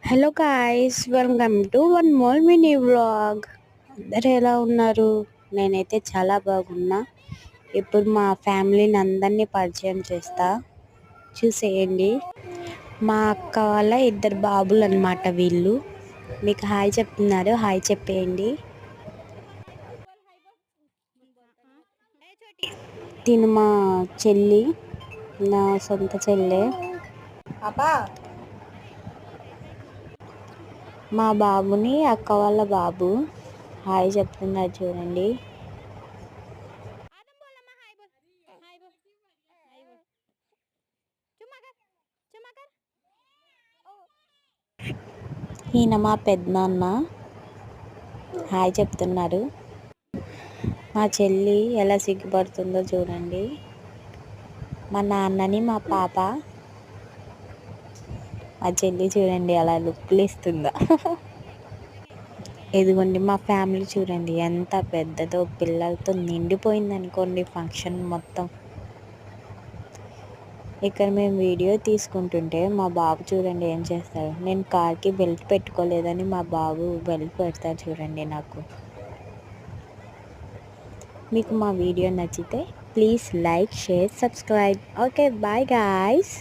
Hello guys, welcome to one more mini vlog. అందరు ఎలా ఉన్నారు? నేనైతే చాలా బాగున్నా. ఇప్పుడు మా ఫ్యామిలీని అందరినీ పరిచయం చేస్తా, చూసేయండి. మా అక్క వాళ్ళ ఇద్దరు బాబులు అన్నమాట వీళ్ళు. మీకు హాయ్ చెప్తున్నారు, హాయ్ చెప్పేయండి. తిను మా చెల్లి, నా సొంత చెల్లె. మా బాబుని అక్క వాళ్ళ బాబు హాయ్ చెప్తున్నారు చూడండి. ఈయన మా పెద్దనాన్న హాయ్ చెప్తున్నారు. మా చెల్లి ఎలా సిగ్గుపడుతుందో చూడండి. మా నాన్నని మా పాప, మా చెల్లి చూడండి అలా లుక్లు ఇస్తుందా. ఇదిగోండి మా ఫ్యామిలీ చూడండి ఎంత పెద్దదో, పిల్లలతో నిండిపోయింది అనుకోండి ఫంక్షన్ మొత్తం. ఇక్కడ మేము వీడియో తీసుకుంటుంటే మా బాబు చూడండి ఏం చేస్తాడు. నేను కార్కి బెల్ట్ పెట్టుకోలేదని మా బాబు బెల్ట్ పెడతాడు చూడండి నాకు. మీకు మా వీడియో నచ్చితే please like, share, subscribe. Okay, bye guys.